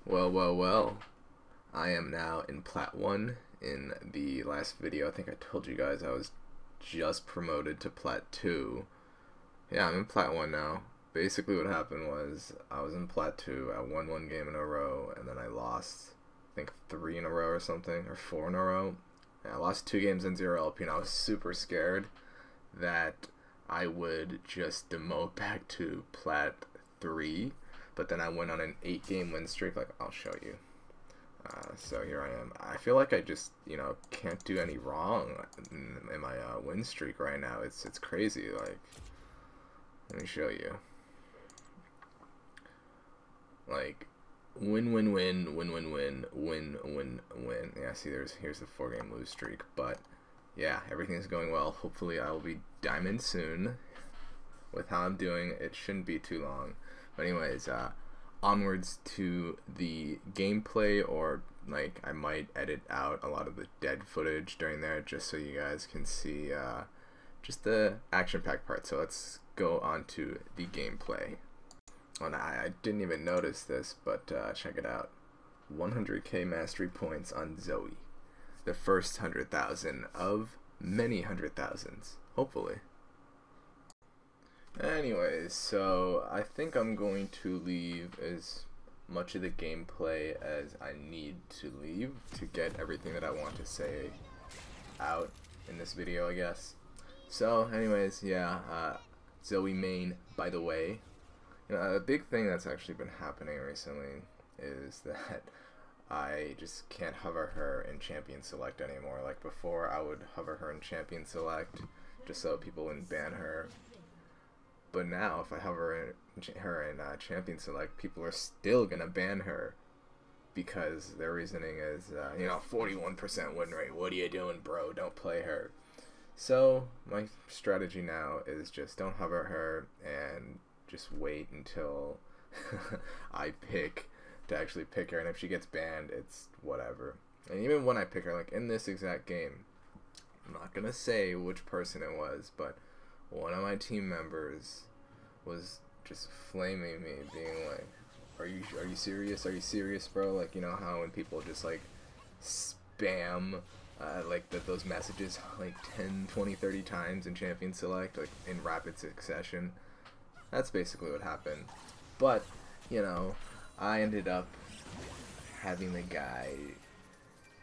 Well, I am now in Plat 1. In the last video, I think I told you guys I was just promoted to Plat 2. Yeah, I'm in Plat 1 now. Basically what happened was I was in Plat 2, I won one game in a row, and then I lost, I think 3 in a row or something, or 4 in a row. And I lost 2 games in 0 LP, and I was super scared that I would just demote back to Plat 3. But then I went on an 8-game win streak. Like, I'll show you. So here I am. I feel like I just, can't do any wrong in my win streak right now. It's crazy. Like, let me show you. Like, win, win, win, win, win, win, win, win, win. Yeah, see, here's the 4-game lose streak. But yeah, everything's going well. Hopefully, I will be diamond soon. With how I'm doing, it shouldn't be too long. But anyways, onwards to the gameplay, or like I might edit out a lot of the dead footage during there just so you guys can see just the action-packed part. So let's go on to the gameplay. Oh, and I didn't even notice this, but check it out. 100k mastery points on Zoe. The first 100,000 of many 100,000s, hopefully. Anyways, so I think I'm going to leave as much of the gameplay as I need to leave to get everything that I want to say out in this video, I guess. So anyways, yeah, Zoe main, by the way. A big thing that's actually been happening recently is that I just can't hover her in Champion Select anymore. Like before, I would hover her in Champion Select just so people wouldn't ban her. But now, if I hover her in Champion Select, people are still gonna ban her because their reasoning is, 41% win rate. What are you doing, bro? Don't play her. So my strategy now is just don't hover her and just wait until I pick to actually pick her. And if she gets banned, it's whatever. And even when I pick her, like in this exact game, I'm not gonna say which person it was, but one of my team members was just flaming me, being like, are you serious? Are you serious, bro? Like, you know how when people just like spam those messages like 10, 20, 30 times in Champion Select, like in rapid succession. That's basically what happened. But, I ended up having the guy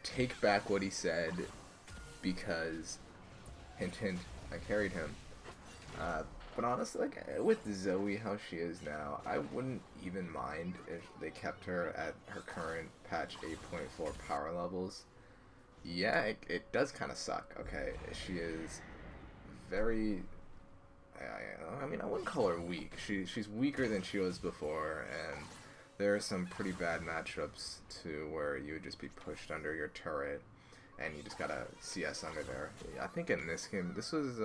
take back what he said because, hint hint, I carried him. But honestly, like with Zoe, how she is now, I wouldn't even mind if they kept her at her current patch 8.4 power levels. Yeah, it does kind of suck. Okay, she is very. I mean, I wouldn't call her weak. She's weaker than she was before, and there are some pretty bad matchups to where you would just be pushed under your turret, and you just gotta CS under there. I think in this game, this was.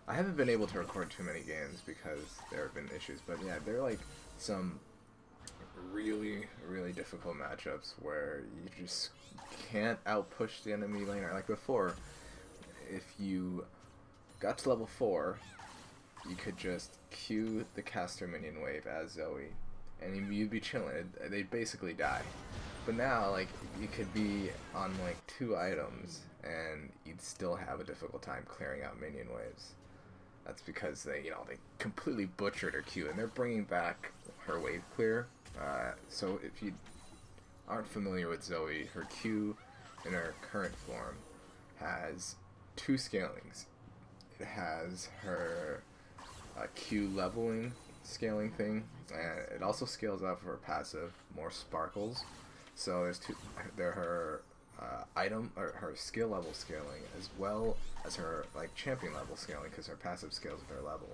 I haven't been able to record too many games because there have been issues, but yeah, there are like some really, really difficult matchups where you just can't outpush the enemy laner. Like before, if you got to level 4, you could just Q the caster minion wave as Zoe, and you'd be chilling. They'd basically die. But now, like, you could be on like 2 items, and you'd still have a difficult time clearing out minion waves. That's because they completely butchered her Q, and they're bringing back her wave clear. So if you aren't familiar with Zoe, her Q in her current form has 2 scalings. It has her Q leveling scaling thing, and it also scales up for her passive, more sparkles. So there's her item or her skill level scaling, as well as her like champion level scaling, because her passive scales with her level.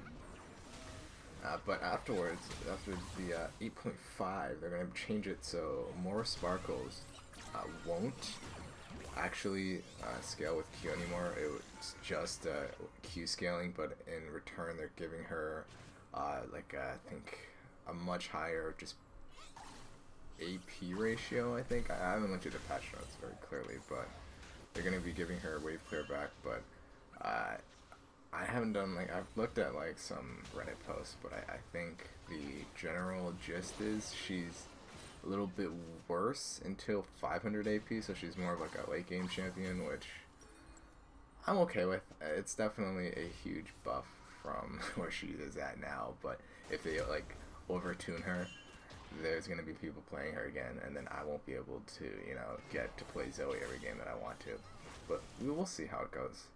But afterwards, after the 8.5, they're gonna change it so more sparkles won't actually scale with Q anymore. It's just Q scaling, but in return they're giving her I think a much higher just AP ratio, I think. I haven't looked at the patch notes very clearly, but they're going to be giving her wave clear back, but I haven't done, I've looked at, some Reddit posts, but I think the general gist is she's a little bit worse until 500 AP, so she's more of like a late game champion, which I'm okay with. It's definitely a huge buff from where she is at now, but if they like overtune her, there's going to be people playing her again, and then I won't be able to, you know, get to play Zoe every game that I want to. But we will see how it goes.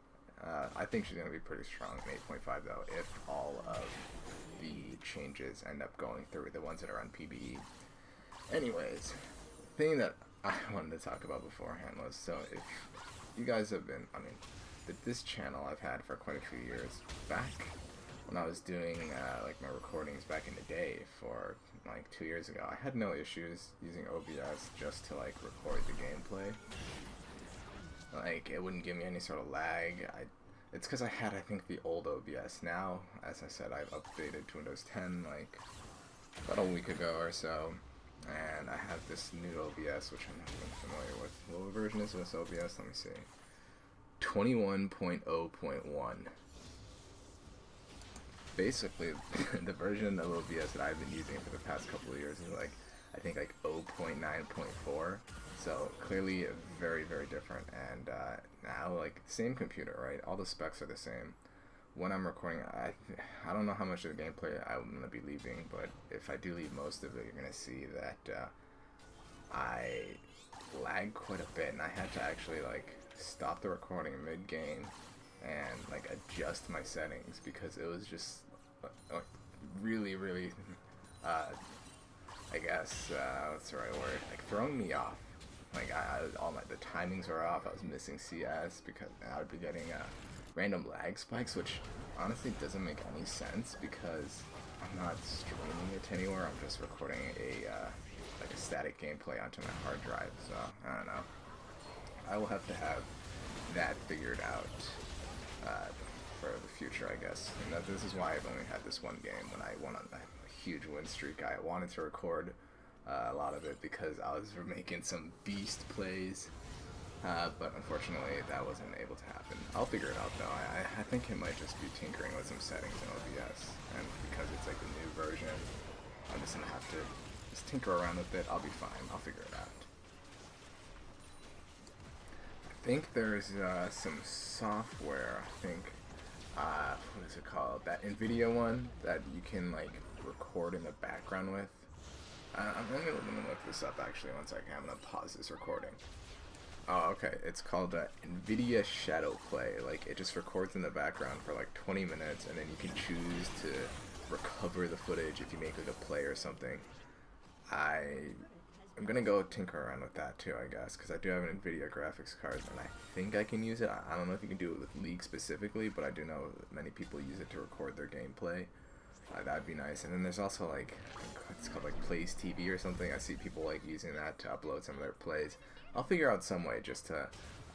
I think she's going to be pretty strong in 8.5 though, if all of the changes end up going through, the ones that are on PBE. Anyways, the thing that I wanted to talk about beforehand was, so if you guys have been, I mean, this channel I've had for quite a few years. Back when I was doing like my recordings back in the day for like 2 years ago, I had no issues using OBS just to like record the gameplay. Like, it wouldn't give me any sort of lag. It's because I had, I think, the old OBS. Now, as I said, I've updated to Windows 10 like about a week ago or so, and I have this new OBS, which I'm not even familiar with. What version is this OBS? Let me see. 21.0.1. Basically, the version of OBS that I've been using for the past couple of years is like, I think like 0.9.4. So clearly very, very different. And now, like, same computer, right? All the specs are the same. When I'm recording, I don't know how much of the gameplay I'm going to be leaving, but if I do leave most of it, you're going to see that I lag quite a bit, and I had to actually like stop the recording mid-game and like adjust my settings because it was just really, really, I guess, what's the right word, like throwing me off. Like, all the timings were off. I was missing CS because I would be getting random lag spikes, which honestly doesn't make any sense because I'm not streaming it anywhere. I'm just recording like a static gameplay onto my hard drive. So I don't know. I will have to have that figured out for the future, I guess. And this is why I've only had this one game. When I went on a huge win streak, I wanted to record a lot of it because I was making some beast plays, but unfortunately that wasn't able to happen. I'll figure it out though. I think it might just be tinkering with some settings in OBS, and because it's like the new version, I'm just gonna have to just tinker around a bit. I'll be fine. I'll figure it out. I think there's some software, I think, what is it called? That NVIDIA one that you can like record in the background with. I'm gonna look this up actually. One second. I'm gonna pause this recording. Oh, okay. It's called NVIDIA Shadow Play. Like, it just records in the background for like 20 minutes, and then you can choose to recover the footage if you make like a play or something. I'm gonna go tinker around with that too, I guess, because I do have an NVIDIA graphics card, and I think I can use it. I don't know if you can do it with League specifically, but I do know that many people use it to record their gameplay. That'd be nice. And then there's also like, it's called like Plays TV or something. I see people like using that to upload some of their plays. I'll figure out some way just to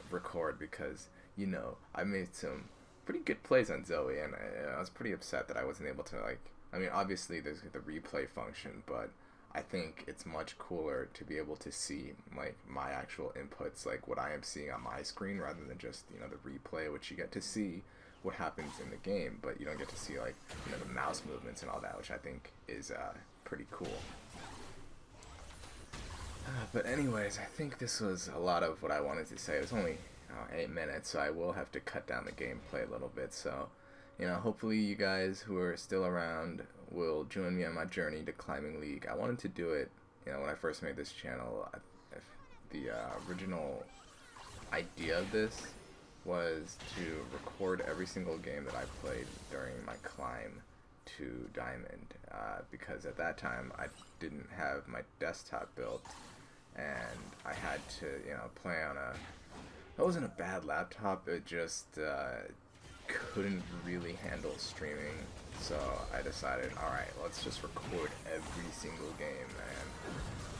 record because, you know, I made some pretty good plays on Zoe, and I was pretty upset that I wasn't able to, like, I mean, obviously there's the replay function, but I think it's much cooler to be able to see like my actual inputs, like what I am seeing on my screen, rather than just, you know, the replay, which you get to see what happens in the game, but you don't get to see, like, you know, the mouse movements and all that, which I think is pretty cool. But anyways, I think this was a lot of what I wanted to say. It was only 8 minutes, so I will have to cut down the gameplay a little bit. So, you know, hopefully you guys who are still around will join me on my journey to climbing League. I wanted to do it, you know, when I first made this channel. The original idea of this was to record every single game that I played during my climb to Diamond, because at that time I didn't have my desktop built, and I had to, you know, play on it wasn't a bad laptop, it just couldn't really handle streaming, so I decided, alright, let's just record every single game, and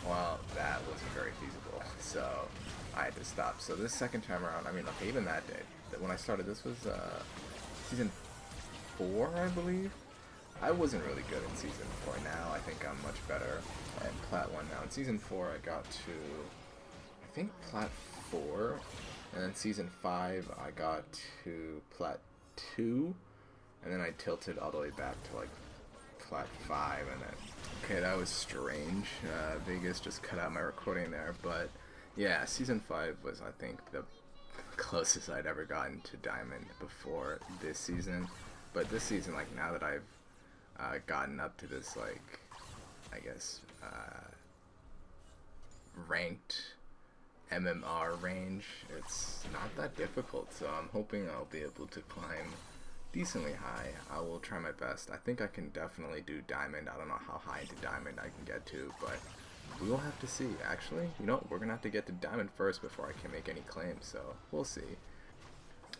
well, that wasn't very feasible, so I had to stop. So this second time around, I mean, okay, even that day, when I started, this was season 4, I believe. I wasn't really good in season 4. Now I think I'm much better at Plat 1 now. In season 4, I got to, I think, Plat 4, and then season 5, I got to Plat 2, and then I tilted all the way back to like plat 5 and then... Okay, that was strange. Vegas just cut out my recording there, but yeah, Season 5 was, I think, the closest I'd ever gotten to Diamond before this season. But this season, like, now that I've gotten up to this, like, I guess, ranked MMR range, it's not that difficult, so I'm hoping I'll be able to climb decently high. I will try my best. I think I can definitely do Diamond. I don't know how high into Diamond I can get to, but we'll have to see. Actually, you know, we're gonna have to get to Diamond first before I can make any claims, so we'll see.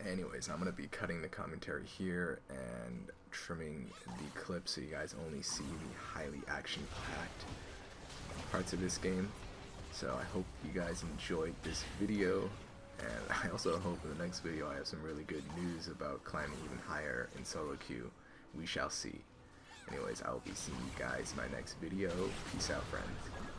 Anyways, I'm gonna be cutting the commentary here and trimming the clip so you guys only see the highly action-packed parts of this game. So I hope you guys enjoyed this video, and I also hope in the next video I have some really good news about climbing even higher in solo queue. We shall see. Anyways, I will be seeing you guys in my next video. Peace out, friends.